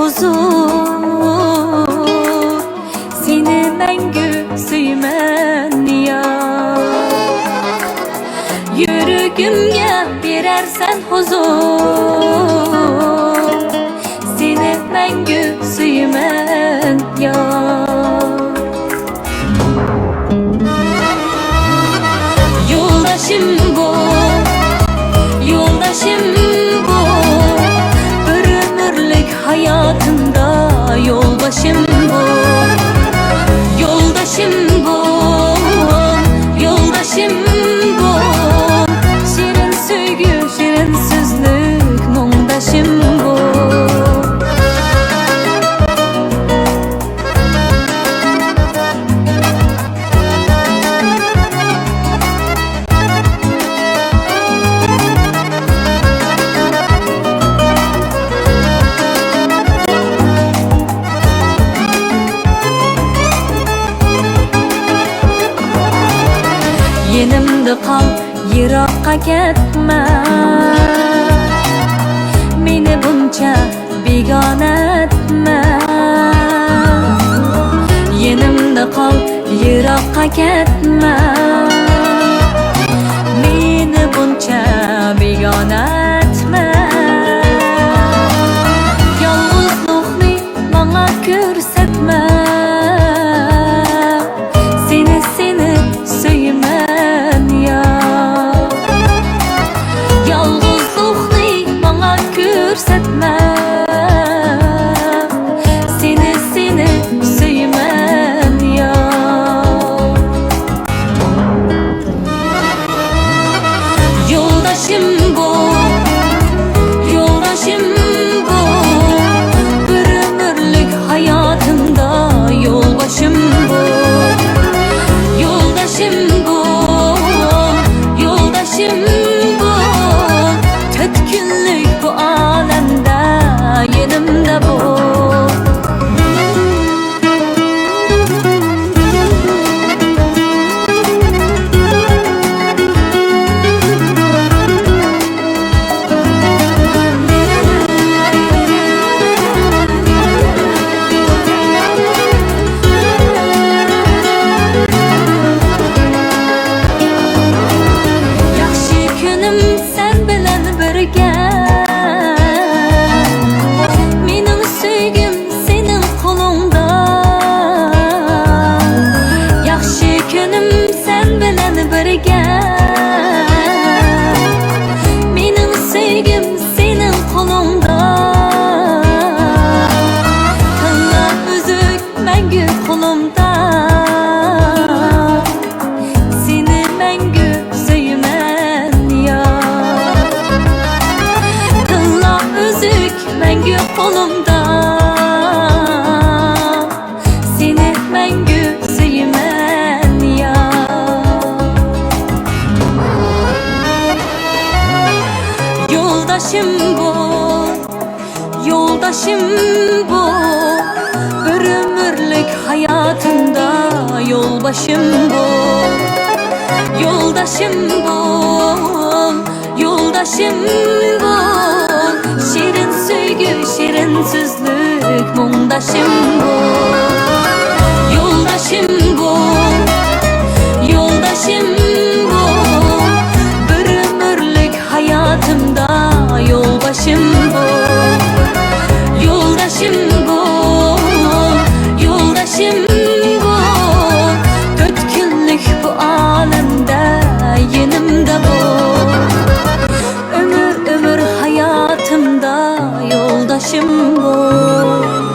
huzur, seni məngü süymən yar. Yüreğimge verersen huzur, seni məngü süymən yar. Yoldaşım bu, yoldaşım bu, bir ömürlük hayatımda yoldaşım bu. Yoldaşım bu, yoldaşım bu, şirin söygü, şirin sözlük, mumdaşım bu. Yenimde kal, yiroqqa ketme, meni buncha begona etme. Yenimde kal, yiroqqa ketme, meni buncha begona etme. Yolg'izlikni menga ko'rsatma, seni suyman yar. Yolg'izlikni menga ko'rsatma, seni suyman yar. Yoldaşım bu, yoldaşım bu, bir ömürlük hayatımda yoldaşım bu. Yoldaşım bu, yoldaşım bu, 4 günlük bu alemde yanımda bu. Mening sevgim senin kolunda, yaxshi kunim sen bilan birga. Mening sevgim senin kolunda, tilla uzuk məngü qo'limda, seni məngü suyman yar. Tilla uzuk məngü qo'limda, seni məngü suyman yar. Yoldaşım bu, yoldaşım bu, bir ömürlük hayatımda yolbaşım bu. Yoldaşım bu, yoldaşım bu, şirin söygü, şirin sözlük, mumdaşım bu. Yoldaşım bu, yoldaşım bu, bir ömürlük hayatımda yolbaşım bu. Yoldaşım bu, yoldaşım bu, 4 günlük bu alemde yanımda bu. Ömür ömür hayatımda yoldaşım bu.